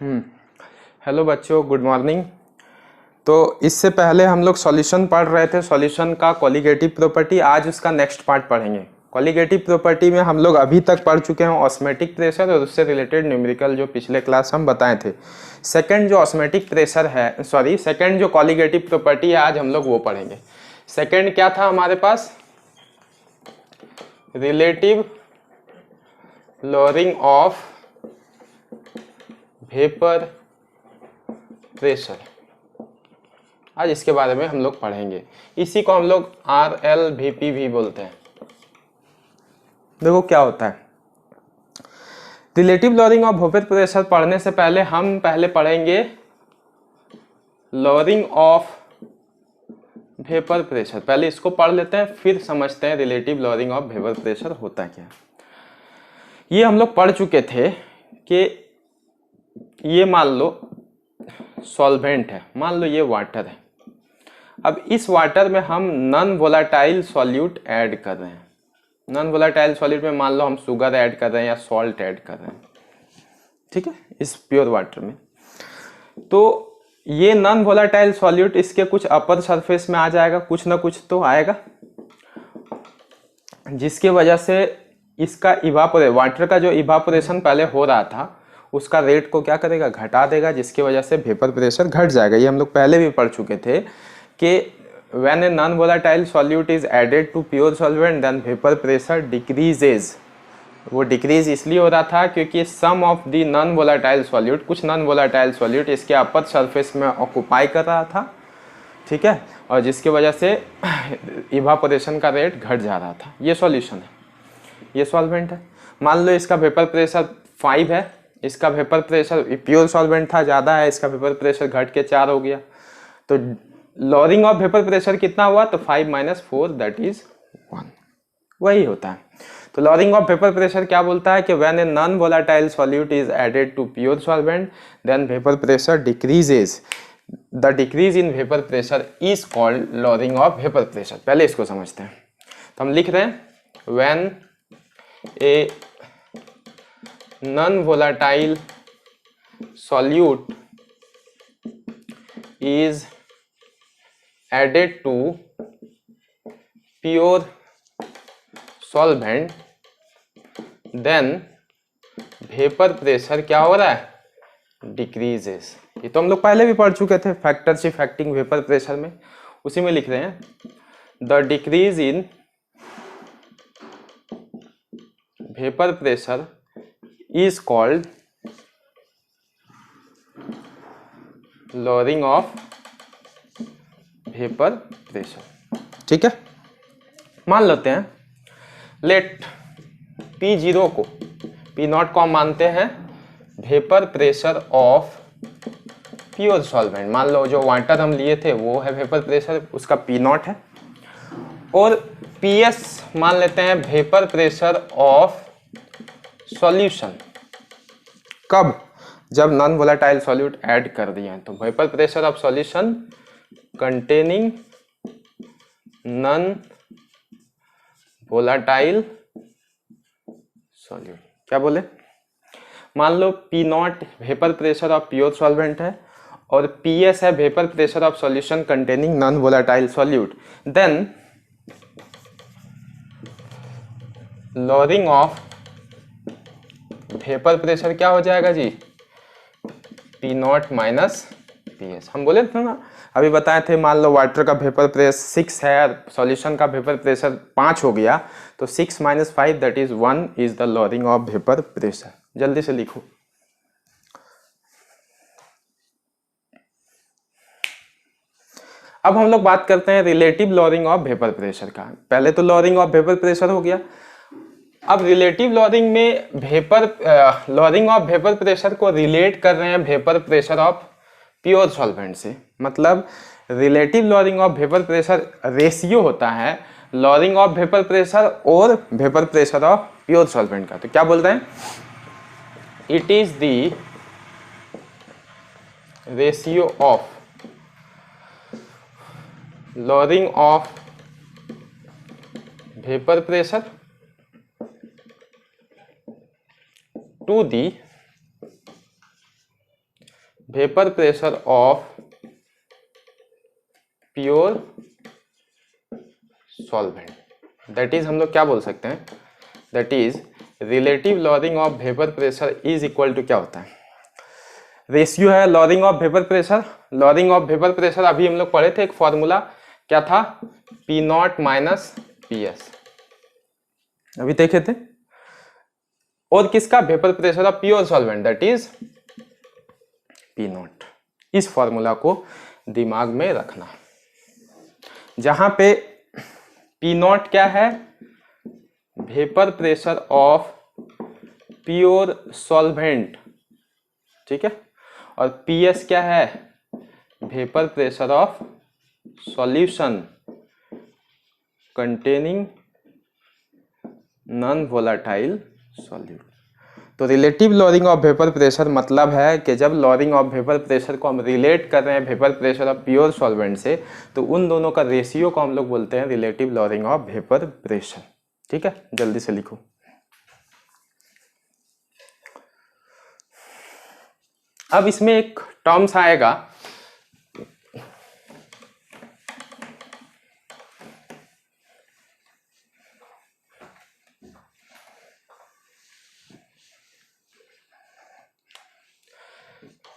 हम्म hello बच्चों, good morning. तो इससे पहले हम लोग सॉल्यूशन पढ़ रहे थे, सॉल्यूशन का कॉलिगेटिव प्रॉपर्टी। आज उसका नेक्स्ट पार्ट पढ़ेंगे। कॉलिगेटिव प्रॉपर्टी में हम लोग अभी तक पढ़ चुके हैं ऑस्मेटिक प्रेशर और उससे रिलेटेड न्यूमेरिकल जो पिछले क्लास हम बताए थे। सेकंड जो ऑस्मेटिक प्रेशर है, सॉरी सेकंड जो कॉलिगेटिव प्रॉपर्टी है, आज हम लोग वो पढ़ेंगे। सेकंड क्या था हमारे पास? Relative lowering of vapour pressure. आज इसके बारे में हम लोग पढ़ेंगे। इसी को हम लोग RLVP भी बोलते हैं। देखो क्या होता है। Relative lowering of vapour pressure पढ़ने से पहले हम पहले पढ़ेंगे लोअरिंग ऑफ वेपर प्रेशर। पहले इसको पढ़ लेते हैं, फिर समझते हैं relative lowering of vapour pressure होता क्या। ये हम लोग पढ़ चुके थे कि ये मान लो सॉल्वेंट है, मान लो ये वाटर है। अब इस वाटर में हम नॉन वोलाटाइल सॉल्यूट ऐड कर रहे हैं। नॉन वोलाटाइल सॉल्यूट में मान लो हम शुगर ऐड कर रहे हैं या सॉल्ट ऐड कर रहे हैं, ठीक है, इस प्योर वाटर में। तो ये नॉन वोलाटाइल सॉल्यूट इसके कुछ अपर सरफेस में आ जाएगा, कुछ ना कुछ तो आएगा, जिसकी वजह से इसका वाटर का जो इवापोरेशन पहले हो रहा था उसका रेट को क्या करेगा, घटा देगा, जिसकी वजह से वेपर प्रेशर घट जाएगा। ये हम लोग पहले भी पढ़ चुके थे कि when a non-volatile solute is added to pure solvent then vapor pressure decreases। वो डिक्रीज इसलिए हो रहा था क्योंकि some of the non volatile solute, कुछ नॉन वोलाटाइल सॉल्यूट इसके अपर सरफेस में ऑक्यूपाई कर रहा था, ठीक है, और जिसकी वजह से इवापोरेशन का रेट घट जा रहा था। ये सॉल्यूशन है, ये सॉल्वेंट है। मान लो इसका वेपर प्रेशर 5 है, इसका वेपर प्रेशर प्योर सॉल्वेंट था ज़्यादा है, इसका वेपर प्रेशर घट के 4 हो गया। तो लॉरिंग ऑफ वेपर प्रेशर कितना हुआ? तो 5 - 4 दैट इज 1, वही होता है। तो लॉरिंग ऑफ वेपर प्रेशर क्या बोलता है कि when a non volatile solute is added to pure solvent then vapour pressure decreases. The decrease in vapour pressure is called lowering of vapour pressure. पहले इसको समझते हैं। तो हम लिख रहे हैं when a non volatile solute is added to pure solvent then vapor pressure क्या हो रहा है? decreases। ये तो हम लोग पहले भी पढ़ चुके थे फैक्टर्स इफेक्टिंग वेपर प्रेशर में, उसी में लिख रहे हैं the decrease in vapour pressure is called lowering of vapour pressure, ठीक है। मान लेते हैं लेट P0 को P0 को हम मानते हैं vapour pressure of pure solvent. मान लो जो वाटर हम लिए थे वो है वेपर प्रेशर, उसका P0 है। और PS मान लेते हैं वेपर प्रेशर ऑफ सॉल्यूशन। कब? जब नॉन वोलाटाइल सॉल्यूट ऐड कर दिए हैं। तो vapour pressure of solution containing non volatile solute. क्या बोले? मान लो P0 vapour pressure of pure solvent है और PS है vapour pressure of solution containing non volatile solute. Then lowering of vapour pressure क्या हो जाएगा जी? P0 - PS। हम बोले थे ना, अभी बताए थे, मान लो वाटर का वेपर प्रेशर 6 है, सॉल्यूशन का वेपर प्रेशर 5 हो गया, तो 6 - 5 that is 1 is the lowering of vapour pressure. जल्दी से लिखो। अब हम लोग बात करते हैं relative lowering of vapour pressure का। पहले तो लॉरिंग ऑफ वेपर प्रेशर हो गया, अब रिलेटिव लॉरिंग में लॉरिंग ऑफ वेपर प्रेशर को रिलेट कर रहे हैं vapour pressure of pure solvent से। मतलब relative lowering of vapour pressure ratio होता है लॉरिंग ऑफ वेपर प्रेशर और vapour pressure of pure solvent का। तो क्या बोल रहे हैं? It is the ratio of lowering of vapour pressure to the vapour pressure of pure solvent, that is हम लोग क्या बोल सकते हैं, that is relative lowering of vapour pressure is equal to क्या होता है, रेशियो है lowering of vapour pressure. Lowering of vapour pressure अभी हम लोग पढ़े थे, एक फॉर्मूला क्या था, P not minus P S, अभी देखे थे। और किसका, vapour pressure of pure solvent, that is P nought. इस फॉर्मूला को दिमाग में रखना, जहां पे पी नॉट क्या है, vapour pressure of pure solvent, ठीक है, और पी एस क्या है, vapour pressure of solution containing non volatile solute. तो relative lowering of vapour pressure मतलब है कि जब लॉरिंग ऑफ वेपर प्रेशर को हम रिलेट कर रहे हैं vapour pressure of pure solvent से, तो उन दोनों का रेशियो को हम लोग बोलते हैं relative lowering of vapour pressure. ठीक है, जल्दी से लिखो। अब इसमें एक टर्म्स आएगा,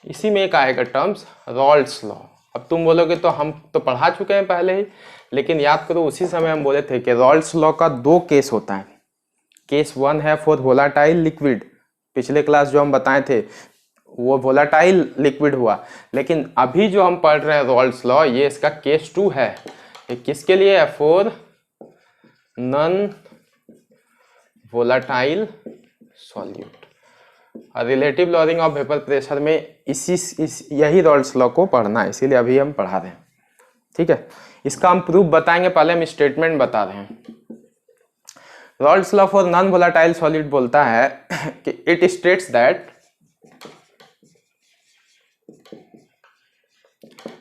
इसी में एक आएगा टर्म्स रॉल्स लॉ। अब तुम बोलोगे तो हम तो पढ़ा चुके हैं पहले ही, लेकिन याद करो उसी समय हम बोले थे कि रॉल्स लॉ का दो केस होता है। केस वन है फॉर वोलाटाइल लिक्विड, पिछले क्लास जो हम बताए थे वो वोलाटाइल लिक्विड हुआ, लेकिन अभी जो हम पढ़ रहे हैं रॉल्स लॉ, ये इसका केस टू है। ये किसके लिए है, for non volatile solute. Relative lowering of vapour pressure में यही रॉल्स लॉ को पढ़ना है, इसीलिए अभी हम पढ़ा रहे हैं। ठीक है, इसका हम प्रूफ बताएंगे, पहले हम स्टेटमेंट बता रहे हैं। Raoult's law for non volatile solid बोलता है कि it states that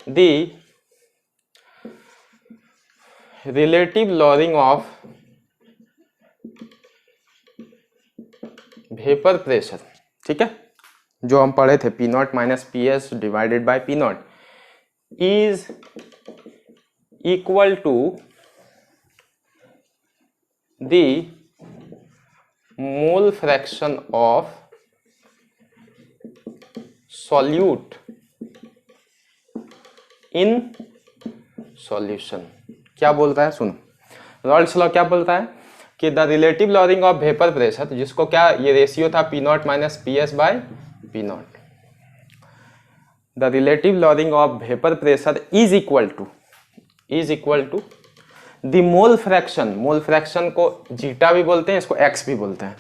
the relative lowering of vapour pressure, ठीक है, जो हम पढ़े थे P not minus P S divided by P not is equal to the mole fraction of solute in solution. क्या बोलता है, सुनो, रॉल्स लॉ क्या बोलता है कि the relative lowering of vapour pressure, जिसको क्या ये रेशियो था P not minus P S by P nought, the relative lowering of vapour pressure is equal to the mole fraction, mole fraction को zeta भी बोलते हैं, इसको एक्स भी बोलते हैं,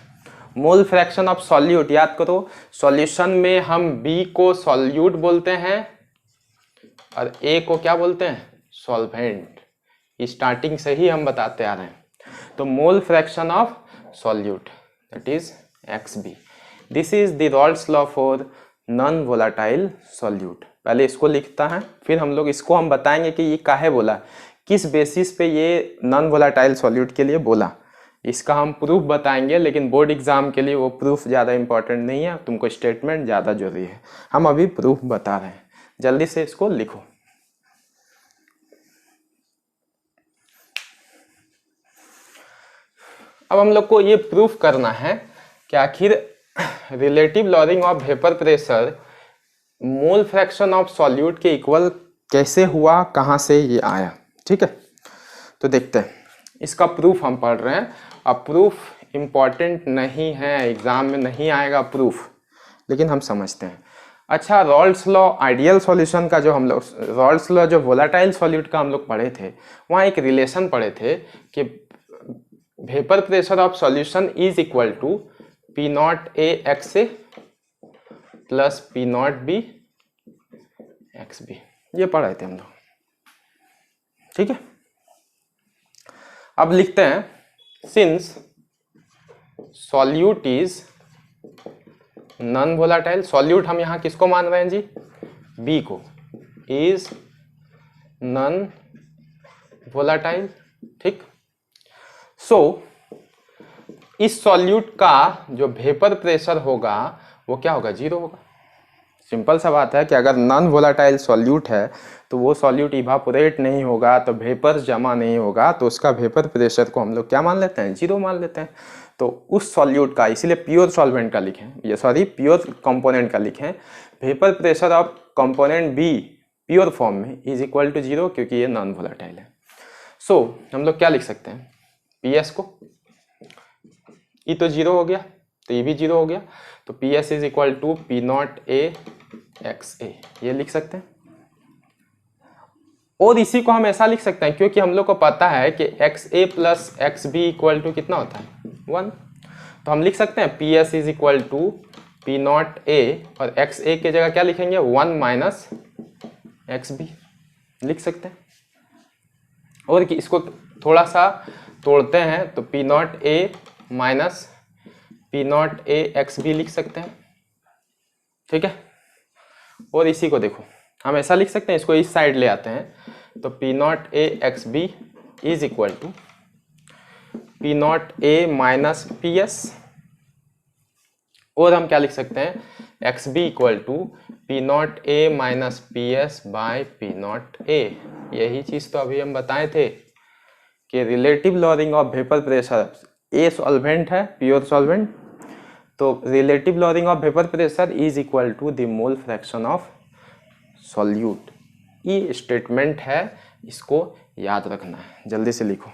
मोल फ्रैक्शन ऑफ सॉल्यूट। याद करो सॉल्यूशन में हम बी को सॉल्यूट बोलते हैं और ए को क्या बोलते हैं, सॉल्वेंट। स्टार्टिंग से ही हम बताते आ रहे हैं। तो mole fraction of solute that is X B, this is the Raoult's law for non volatile solute. पहले इसको लिखता है, फिर हम लोग इसको हम बताएंगे कि ये काहे बोला, किस बेसिस पे ये नॉन वोलाटाइल सॉल्यूट के लिए बोला, इसका हम प्रूफ बताएंगे। लेकिन बोर्ड एग्जाम के लिए वो प्रूफ ज़्यादा इंपॉर्टेंट नहीं है, तुमको स्टेटमेंट ज़्यादा जरूरी है। हम अभी प्रूफ बता रहे हैं, जल्दी से इसको लिखो। अब हम लोग को ये प्रूफ करना है कि आखिर relative lowering of vapour pressure mole fraction of solute के इक्वल कैसे हुआ, कहाँ से ये आया। ठीक है, तो देखते हैं, इसका प्रूफ हम पढ़ रहे हैं। अब प्रूफ इम्पॉर्टेंट नहीं है, एग्जाम में नहीं आएगा प्रूफ, लेकिन हम समझते हैं। अच्छा, रॉल्स लॉ आइडियल सॉल्यूशन का जो हम लोग, रॉल्स लॉ जो वोलाटाइल सॉल्यूट का हम लोग पढ़े थे, वहाँ एक रिलेशन पढ़े थे कि vapour pressure of solution is equal to P nought A X A plus P nought B X B, ये पढ़े थे हम लोग। ठीक है, अब लिखते हैं, since solute is non volatile, solute हम यहां किसको मान रहे हैं जी, बी को, इज नॉन वोलाटाइल। ठीक, सो इस सॉल्यूट का जो वेपर प्रेशर होगा वो क्या होगा, जीरो होगा। सिंपल सा बात है कि अगर नॉन वोलेटाइल सॉल्यूट है तो वो सॉल्यूट इवापोरेट नहीं होगा, तो वेपर जमा नहीं होगा, तो उसका वेपर प्रेशर को हम लोग क्या मान लेते हैं, 0 मान लेते हैं। तो उस सॉल्यूट का, इसीलिए प्योर सॉल्वेंट का लिखें, ये सॉरी प्योर कंपोनेंट का लिखें, vapour pressure of component B pure form में इज इक्वल टू 0, क्योंकि ये नॉन वोलेटाइल है। सो हम लोग क्या लिख सकते हैं, पी एस को, ये तो 0 हो गया, तो ये भी 0 हो गया, तो P S is equal to P nought A X A, ये लिख सकते हैं। और इसी को हम ऐसा लिख सकते हैं क्योंकि हम लोग को पता है कि X A plus X B equal to कितना होता है, 1, तो हम लिख सकते हैं P S is equal to P nought A, और एक्स ए की जगह क्या लिखेंगे, 1 माइनस एक्स बी लिख सकते हैं। और कि इसको थोड़ा सा तोड़ते हैं तो P nought A minus P nought A X B लिख सकते हैं, ठीक है। और इसी को देखो हम ऐसा लिख सकते हैं, इसको इस साइड ले आते हैं, तो P nought A X B is equal to P nought A minus P S, और हम क्या लिख सकते हैं, X B equal to P nought A minus P S by P nought A. यही चीज तो अभी हम बताए थे कि relative lowering of vapour pressure, A solvent है प्योर सॉल्वेंट, तो relative lowering of vapour pressure is equal to the mole fraction of solute. ये स्टेटमेंट है, इसको याद रखना है, जल्दी से लिखो।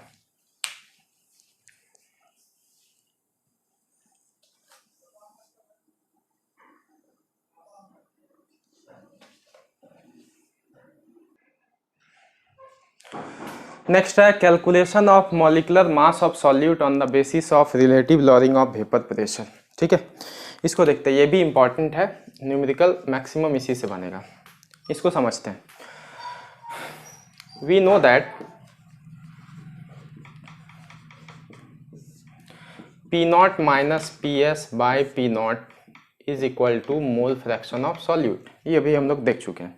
नेक्स्ट है calculation of molecular mass of solute on the basis of relative lowering of vapour pressure, ठीक है। इसको देखते हैं, ये भी इंपॉर्टेंट है, न्यूमेरिकल मैक्सिमम इसी से बनेगा। इसको समझते हैं। We know that P not minus P S by P not is equal to mole fraction of solute, ये अभी हम लोग देख चुके हैं।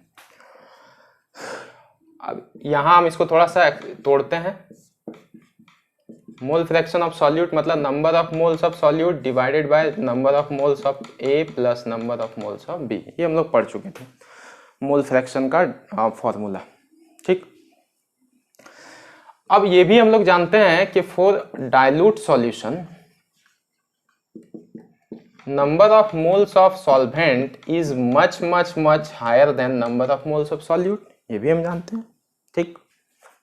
अब यहाँ हम इसको थोड़ा सा तोड़ते हैं, मोल फ्रैक्शन ऑफ सॉल्यूट मतलब number of moles of solute divided by number of moles of A plus number of moles of B, ये हम लोग पढ़ चुके थे मोल फ्रैक्शन का फॉर्मूला, ठीक। अब ये भी हम लोग जानते हैं कि for dilute solution number of moles of solvent is much much much higher than number of moles of solute, ये भी हम जानते हैं, ठीक।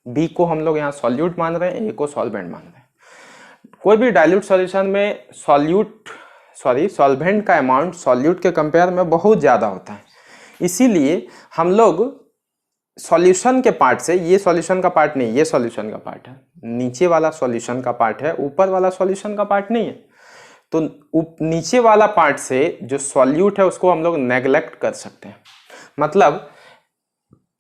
बी को हम लोग यहाँ सॉल्यूट मान रहे हैं, ए को सॉल्वेंट मान रहे हैं। कोई भी डाइल्यूट सॉल्यूशन में सॉल्वेंट का अमाउंट सॉल्यूट के कंपेयर में बहुत ज़्यादा होता है, इसीलिए हम लोग सॉल्यूशन के पार्ट से, ये सॉल्यूशन का पार्ट नहीं, ये सॉल्यूशन का पार्ट है, नीचे वाला सॉल्यूशन का पार्ट है, ऊपर वाला सॉल्यूशन का पार्ट नहीं है, तो नीचे वाला पार्ट से जो सॉल्यूट है उसको हम लोग नेग्लेक्ट कर सकते हैं। मतलब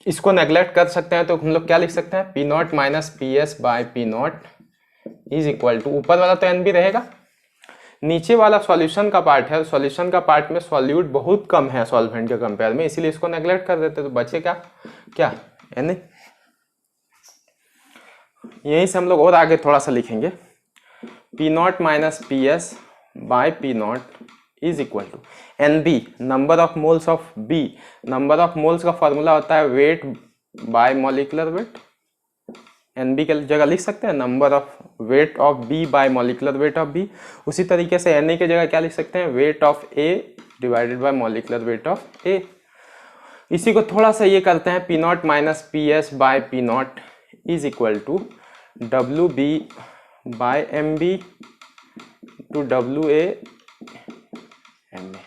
इसको नेग्लेक्ट कर सकते हैं तो हम लोग क्या लिख सकते हैं, P not minus P S by P not is equal to, ऊपर वाला तो एन बी रहेगा, नीचे वाला सॉल्यूशन का पार्ट है, सॉल्यूशन का पार्ट में सॉल्यूट बहुत कम है सॉल्वेंट के कंपेयर में, इसीलिए इसको नेग्लेक्ट कर देते, तो बचे क्या एन ए। यहीं से हम लोग और आगे थोड़ा सा लिखेंगे, P not minus P S by P not is equal to N B, number of moles of B, number of moles का फॉर्मूला होता है weight by molecular weight, N B की जगह लिख सकते हैं number of weight of B by molecular weight of B. उसी तरीके से एन ए की जगह क्या लिख सकते हैं, weight of A divided by molecular weight of A. इसी को थोड़ा सा ये करते हैं, P not minus P S by P not is equal to W B by M B to W A M A.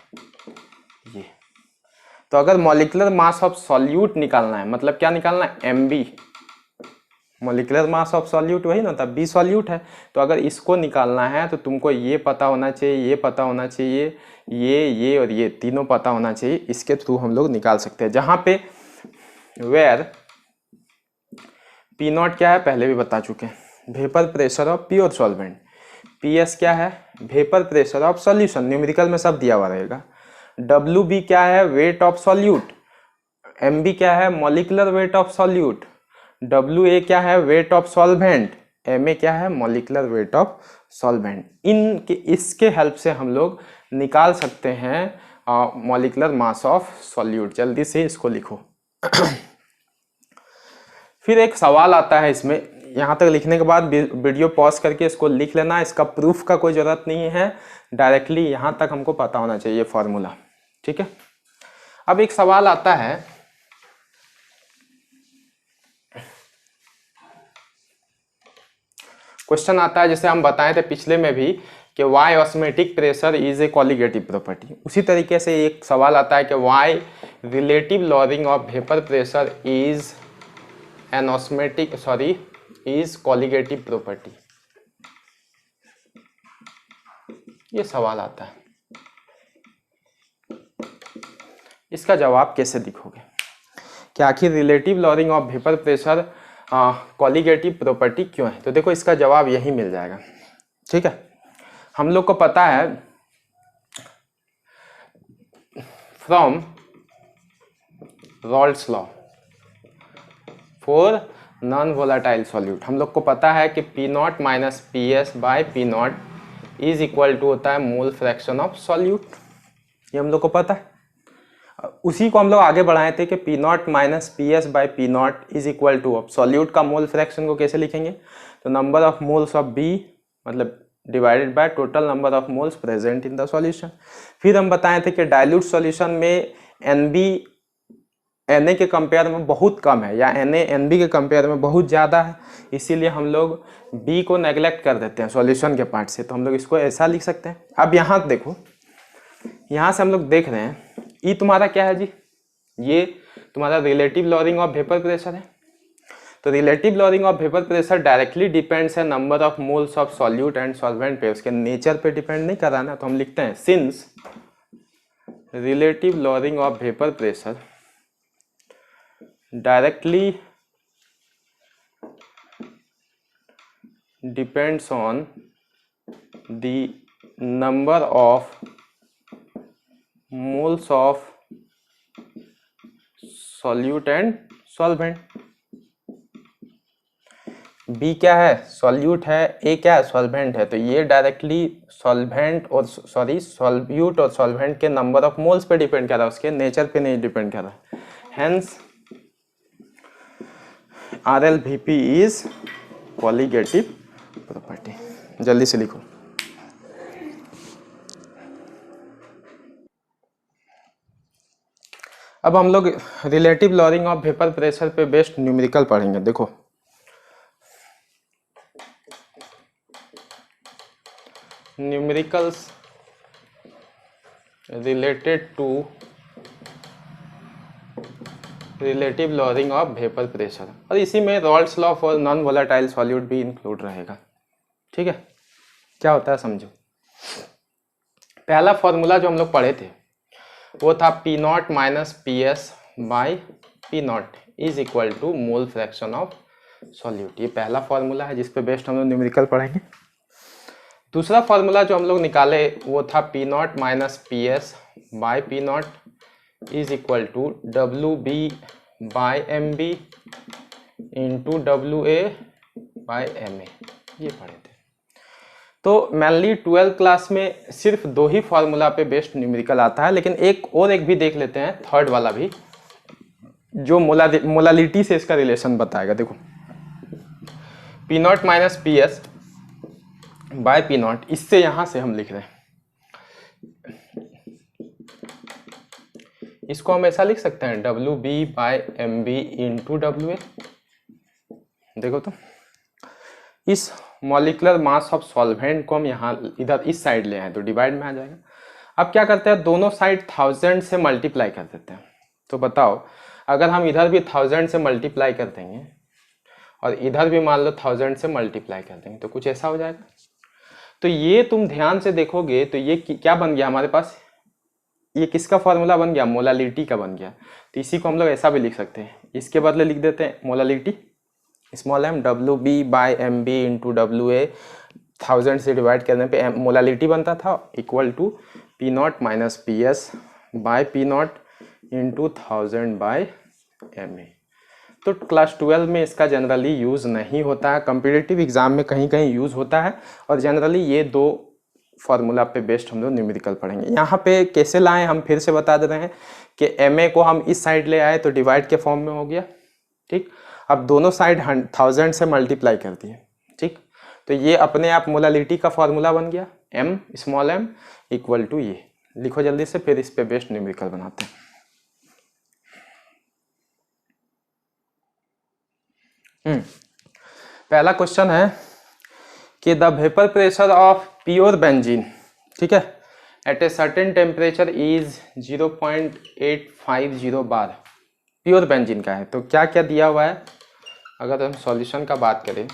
ये तो अगर मॉलिक्यूलर मास ऑफ सॉल्यूट निकालना है, मतलब क्या निकालना है, M B, molecular mass of solute वही ना, तब बी सॉल्यूट है, तो अगर इसको निकालना है तो तुमको ये पता होना चाहिए, ये पता होना चाहिए, ये और ये तीनों पता होना चाहिए, इसके थ्रू हम लोग निकाल सकते हैं। जहां पे वेयर पी नॉट क्या है पहले भी बता चुके हैं, vapour pressure of pure solvent, P S क्या है, vapour pressure of solution, numerical में सब दिया हुआ रहेगा, डब्ल्यू बी क्या है, weight of solute, M B क्या है, molecular weight of solute, W A क्या है, weight of solvent, M A क्या है, मॉलिक्यूलर वेट ऑफ सॉल्वेंट। इसके हेल्प से हम लोग निकाल सकते हैं मॉलिक्यूलर मास ऑफ सॉल्यूट। जल्दी से इसको लिखो। फिर एक सवाल आता है इसमें, यहाँ तक लिखने के बाद वीडियो पॉज करके इसको लिख लेना। इसका प्रूफ का कोई ज़रूरत नहीं है, डायरेक्टली यहाँ तक हमको पता होना चाहिए फॉर्मूला, ठीक है। अब एक सवाल आता है, क्वेश्चन आता है जैसे हम बताए थे पिछले में भी कि why osmotic pressure is a colligative property, उसी तरीके से एक सवाल आता है कि why relative lowering of vapour pressure is an osmotic is colligative property. ये सवाल आता है, इसका जवाब कैसे लिखोगे कि आखिर relative lowering of vapour pressure colligative property क्यों है। तो देखो इसका जवाब यही मिल जाएगा, ठीक है। हम लोग को पता है from Raoult's law for non volatile solute, हम लोग को पता है कि P not minus P S by P not is equal to होता है मोल फ्रैक्शन ऑफ सॉल्यूट। ये हम लोग को पता है। उसी को हम लोग आगे बढ़ाए थे कि P not minus P S by P not is equal to, अब सॉल्यूट का मोल फ्रैक्शन को कैसे लिखेंगे, तो number of moles of B मतलब divided by total number of moles present in the solution. फिर हम बताए थे कि डाइल्यूट सॉल्यूशन में एन बी एन ए के कंपेयर में बहुत कम है, या एन ए एन बी के कंपेयर में बहुत ज़्यादा है, इसीलिए हम लोग बी को नेग्लेक्ट कर देते हैं सॉल्यूशन के पार्ट से। तो हम लोग इसको ऐसा लिख सकते हैं। अब यहाँ देखो, यहाँ से हम लोग देख रहे हैं ई तुम्हारा क्या है जी, ये तुम्हारा relative lowering of vapour pressure है। तो relative lowering of vapour pressure directly depends है number of moles of solute and solvent पे, उसके नेचर पे डिपेंड नहीं कर रहा ना। तो हम लिखते हैं since relative lowering of vapour pressure directly depends on the number of moles of solute and solvent. B क्या है, सॉल्यूट है, ए क्या है, सॉल्वेंट है। तो ये डायरेक्टली सॉल्वेंट और सॉल्यूट और सॉल्वेंट के नंबर ऑफ मोल्स पे डिपेंड कर रहा है, उसके नेचर पे नहीं डिपेंड कर रहा है। Hence RLVP is colligative property. जल्दी से लिखो। अब हम लोग relative lowering of vapour pressure पे बेस्ड न्यूमेरिकल पढ़ेंगे। देखो numericals related to relative lowering of vapour pressure, और इसी में Raoult's law for non volatile solute भी इंक्लूड रहेगा, ठीक है। क्या होता है समझो। पहला फॉर्मूला जो हम लोग पढ़े थे वो था P not minus P S by P not is equal to mole fraction of solute. ये पहला फॉर्मूला है जिस पे बेस्ड हम लोग न्यूमेरिकल पढ़ेंगे। दूसरा फॉर्मूला जो हम लोग निकाले वो था P not minus P S by P not is equal to W B by M B into W A by M A, ये पढ़े थे। तो मेनली 12th क्लास में सिर्फ दो ही फॉर्मूला पे बेस्ड न्यूमेरिकल आता है, लेकिन एक भी देख लेते हैं, थर्ड वाला भी, जो मोलालिटी से इसका रिलेशन बताएगा। देखो P not minus P S by P not, इससे यहां से हम लिख रहे हैं, इसको हम ऐसा लिख सकते हैं W B by M B into W A. देखो तो इस मॉलिक्यूलर मास ऑफ सॉल्वेंट को हम यहाँ इधर इस साइड ले आए तो डिवाइड में आ जाएगा। अब क्या करते हैं, दोनों साइड 1000 से मल्टीप्लाई कर देते हैं। तो बताओ अगर हम इधर भी 1000 से मल्टीप्लाई कर देंगे और इधर भी मान लो 1000 से मल्टीप्लाई कर देंगे तो कुछ ऐसा हो जाएगा। तो ये तुम ध्यान से देखोगे तो ये क्या बन गया हमारे पास, ये किसका फॉर्मूला बन गया, मोलालिटी का बन गया। तो इसी को हम लोग ऐसा भी लिख सकते हैं, इसके बदले लिख देते हैं molality small M W B by M B into W A, 1000 से डिवाइड करने पे मोलालिटी बनता था equal to P not minus P S by P naught into 1000 by M A. तो क्लास 12 में इसका जनरली यूज़ नहीं होता है, कम्पिटिटिव एग्जाम में कहीं कहीं यूज़ होता है, और जनरली ये दो फॉर्मूला पे बेस्ड हम लोग न्यूमेरिकल पढ़ेंगे। यहाँ पे कैसे लाएं हम फिर से बता दे रहे हैं कि एम ए को हम इस साइड ले आए तो डिवाइड के फॉर्म में हो गया, ठीक। अब दोनों साइड 1000 से मल्टीप्लाई कर दिए, ठीक। तो ये अपने आप मोलालिटी का फॉर्मूला बन गया, m small m equal to ये लिखो जल्दी से, फिर इस पे बेस्ड न्यूमेरिकल बनाते हैं। पहला क्वेश्चन है कि the vapour pressure of pure benzene, ठीक है, at a certain temperature is 0.850 bar. Pure benzene का है, तो क्या क्या दिया हुआ है। अगर हम सॉल्यूशन का बात करें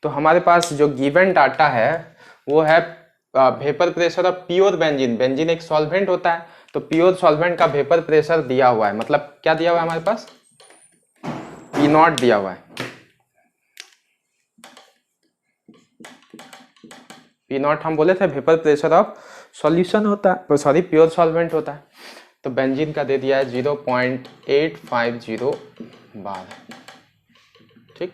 तो हमारे पास जो गिवन डाटा है वो है vapour pressure of pure benzene. Benzene एक सॉल्वेंट होता है, तो प्योर सॉल्वेंट का वेपर प्रेशर दिया हुआ है। मतलब क्या दिया हुआ है हमारे पास, P0 दिया हुआ है। P0 हम बोले थे वेपर प्रेशर ऑफ सॉल्यूशन होता है, तो सॉरी प्योर सॉल्वेंट होता है। तो बेंजीन का दे दिया है 0.850 बार, ठीक।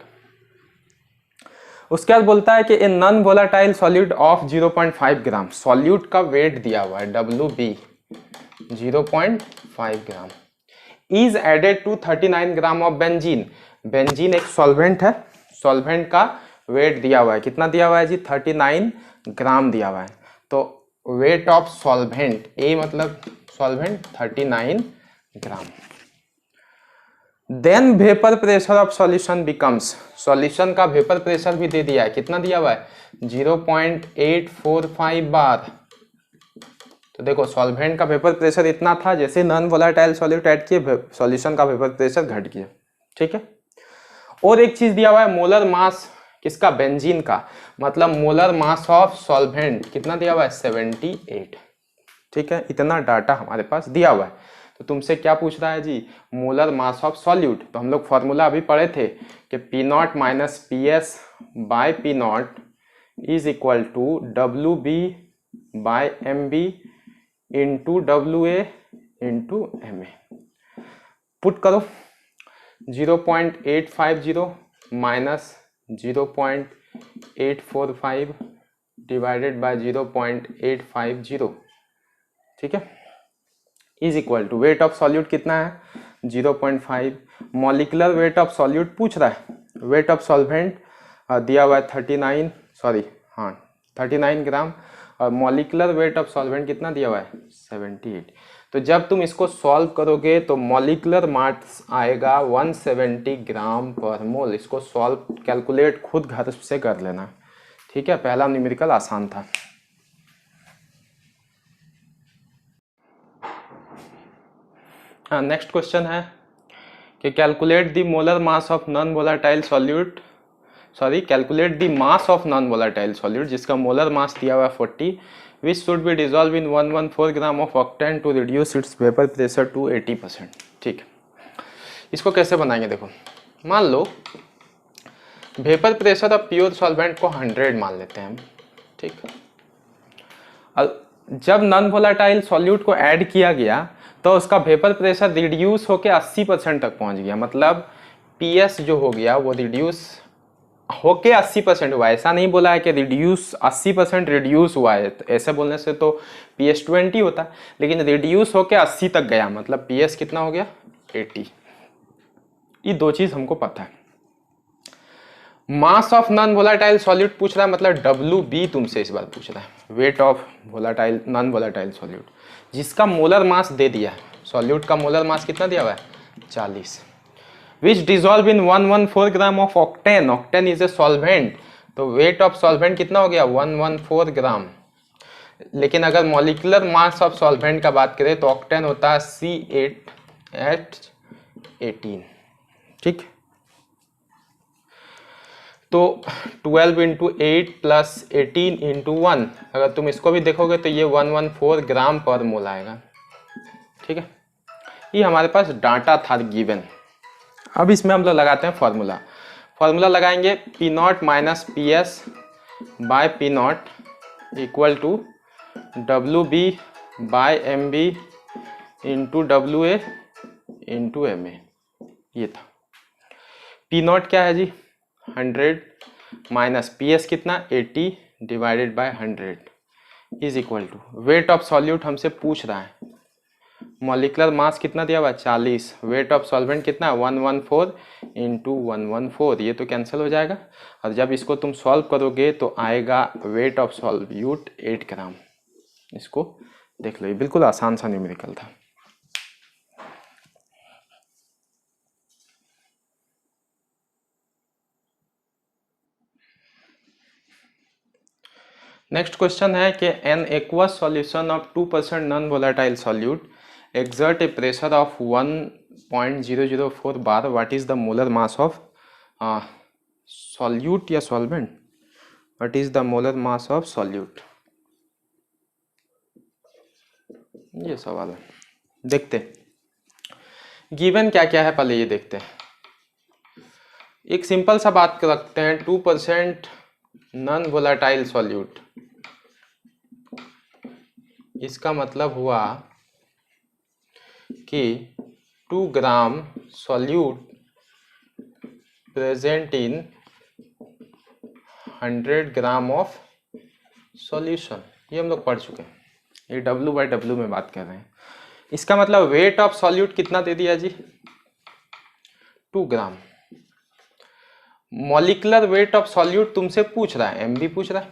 उसके बाद बोलता है कि a non volatile solute of 0.5 gram, solute का वेट दिया हुआ है WB 0.5 gram, is added to 39 gram of benzene. Benzene एक सॉल्वेंट है, सॉल्वेंट का वेट दिया हुआ है, कितना दिया हुआ है जी, 39 ग्राम दिया हुआ है। तो वेट ऑफ सॉल्वेंट, ए मतलब solvent 39 gram. Then vapour pressure of solution becomes, solution का वेपर प्रेशर भी दे दिया है, कितना दिया हुआ है 0.845 बार। तो देखो सॉल्वेंट का वेपर प्रेशर इतना था, जैसे नॉन वोलाटाइल सॉल्यूट ऐड किए सॉल्यूशन का वेपर प्रेशर घट गया, ठीक है। और एक चीज दिया हुआ है मोलर मास किसका, बेंजीन का, मतलब मोलर मास ऑफ सॉल्वेंट कितना दिया हुआ है 78, ठीक है। इतना डाटा हमारे पास दिया हुआ है। तो तुमसे क्या पूछ रहा है जी, मोलर मास ऑफ सॉल्यूट। तो हम लोग फॉर्मूला अभी पढ़े थे कि P0 minus P S by P0 is equal to WB by MB into WA into MA। Put करो 0.850 माइनस 0.845 डिवाइडेड बाय 0.850, ठीक है, is equal to weight of solute कितना है 0.5। मॉलिकुलर वेट ऑफ सॉल्यूट पूछ रहा है, वेट ऑफ सॉल्वेंट दिया हुआ है 39 ग्राम, और मॉलिकुलर वेट ऑफ सॉल्वेंट कितना दिया हुआ है 78। तो जब तुम इसको सॉल्व करोगे तो मॉलिकुलर मास आएगा 170 ग्राम पर मोल। इसको सॉल्व कैलकुलेट खुद घर से कर लेना, ठीक है। पहला न्यूमेरिकल आसान था। हाँ, नेक्स्ट क्वेश्चन है कि calculate the molar mass of non volatile solute, sorry calculate the mass of non volatile solute जिसका मोलर मास दिया हुआ है 40, which should be dissolve in 114 gram of octane to reduce its vapour pressure to 80%, ठीक। इसको कैसे बनाएंगे, देखो मान लो vapour pressure of pure solvent को 100 मान लेते हैं हम, ठीक। जब नॉन वोलाटाइल सॉल्यूट को ऐड किया गया तो उसका वेपर प्रेशर रिड्यूस होकर 80% तक पहुंच गया। मतलब PS जो हो गया वो रिड्यूस होके 80% हुआ है। ऐसा नहीं बोला है कि रिड्यूस 80% रिड्यूस हुआ है, तो ऐसे बोलने से तो PS 20 होता है, लेकिन रिड्यूस होके 80 तक गया, मतलब PS कितना हो गया 80। ये दो चीज हमको पता है। मास ऑफ नॉन वोलाटाइल सॉल्यूट पूछ रहा है, मतलब WB तुमसे इस बार पूछ रहा है, weight of volatile non volatile solute, जिसका मोलर मास दे दिया है। सॉल्यूट का मोलर मास कितना दिया हुआ है 40, which dissolve in 114 gram of octane. Octane is a solvent, तो वेट ऑफ सॉल्वेंट कितना हो गया 114 ग्राम। लेकिन अगर मॉलिकुलर मास ऑफ सॉल्वेंट का बात करें तो ऑक्टेन होता है C8H18, ठीक। तो 12 इंटू 8 प्लस 18 इंटू 1, अगर तुम इसको भी देखोगे तो ये 114 ग्राम पर मोल आएगा, ठीक है। ये हमारे पास डाटा था गिवन। अब इसमें हम लोग लगाते हैं फॉर्मूला। फॉर्मूला लगाएंगे P0 minus PS by P0 equal to WB by MB into WA into MA। ये था P0 क्या है जी 100 माइनस PS कितना 80 divided by 100 is equal to weight of solute हमसे पूछ रहा है, मॉलिक्यूलर मास कितना दिया हुआ है 40, वेट ऑफ सॉल्वेंट कितना है 114 इंटू 114, ये तो कैंसिल हो जाएगा। और जब इसको तुम सॉल्व करोगे तो आएगा वेट ऑफ सॉल्यूट 8 ग्राम। इसको देख लो, ये बिल्कुल आसान सा न्यूमेरिकल था। नेक्स्ट क्वेश्चन है कि an aqueous solution of 2% non volatile solute exert a pressure of 1.004 bar, what is the molar mass of solute या solvent, what is the molar mass of solute, ये सवाल है। देखते गिवन क्या क्या है, पहले ये देखते हैं। एक सिंपल सा बात रखते हैं, 2% नॉन वोलेटाइल सॉल्यूट, इसका मतलब हुआ कि 2 gram solute present in 100 gram of solution, ये हम लोग पढ़ चुके हैं, ये W/W में बात कर रहे हैं। इसका मतलब वेट ऑफ सॉल्यूट कितना दे दिया जी 2 gram. Molecular weight of solute तुमसे पूछ रहा है, MB पूछ रहा है।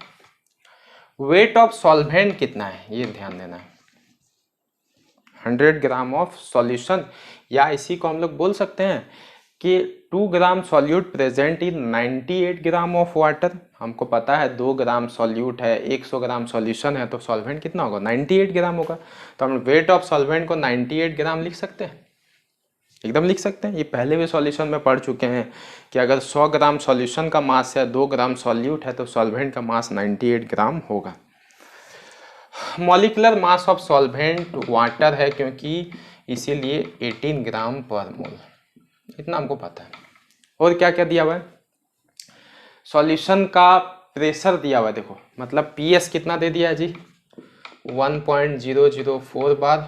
वेट ऑफ सॉल्वेंट कितना है ये ध्यान देना है, 100 ग्राम ऑफ सॉल्यूशन, या इसी को हम लोग बोल सकते हैं कि 2 gram solute present in 98 gram of water. हमको पता है 2 ग्राम सॉल्यूट है, 100 ग्राम सॉल्यूशन है, तो सॉल्वेंट कितना होगा 98 ग्राम होगा। तो हम वेट ऑफ सॉल्वेंट को 98 ग्राम लिख सकते हैं, एकदम लिख सकते हैं। ये पहले भी सॉल्यूशन में पढ़ चुके हैं कि अगर 100 ग्राम सॉल्यूशन का मास है, 2 ग्राम सॉल्यूट है, तो सॉल्वेंट का मास 98 ग्राम होगा। Molecular mass of solvent water है, क्योंकि इसीलिए 18 ग्राम पर मोल, इतना हमको पता है। और क्या क्या दिया हुआ है, सॉल्यूशन का प्रेशर दिया हुआ है, देखो मतलब PS कितना दे दिया है जी 1.004 बार,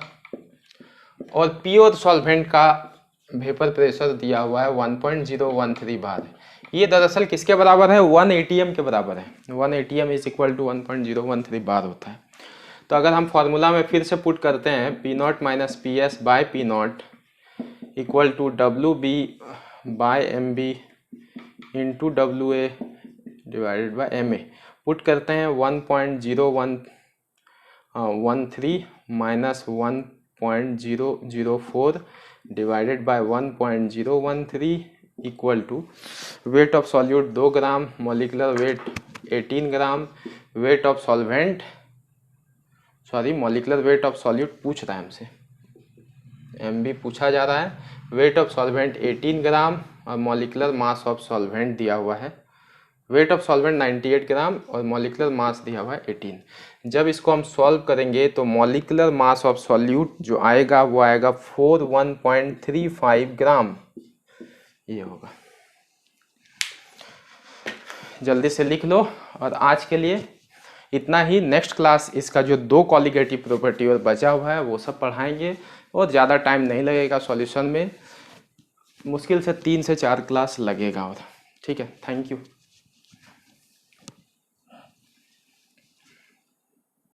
और प्योर सॉल्वेंट का वेपर प्रेशर दिया हुआ है 1.013 बार। ये दरअसल किसके बराबर है 1 ATM के बराबर है, 1 ATM इज इक्वल टू 1.013 बार होता है। तो अगर हम फॉर्मूला में फिर से पुट करते हैं P0 minus PS by P0 equal to WB by MB into WA divided by MA, put करते हैं 1.0113 minus 1.004 divided by 1.013 equal to weight of solute 2 gram, molecular weight 18 gram, weight of solvent molecular weight of solute पूछ रहा है हमसे, MB पूछा जा रहा है, वेट ऑफ सॉल्वेंट 18 ग्राम और मॉलिक्यूलर मास ऑफ सॉल्वेंट दिया हुआ है, वेट ऑफ सॉल्वेंट 98 ग्राम और मॉलिक्यूलर मास दिया हुआ है 18। जब इसको हम सॉल्व करेंगे तो मॉलिक्यूलर मास ऑफ सॉल्यूट जो आएगा वो आएगा 41.35 ग्राम, ये होगा। जल्दी से लिख लो। और आज के लिए इतना ही। नेक्स्ट क्लास इसका जो 2 कॉलिगेटिव प्रॉपर्टी और बचा हुआ है वो सब पढ़ाएंगे, और ज़्यादा टाइम नहीं लगेगा सॉल्यूशन में, मुश्किल से 3 से 4 क्लास लगेगा। और ठीक है, थैंक यू।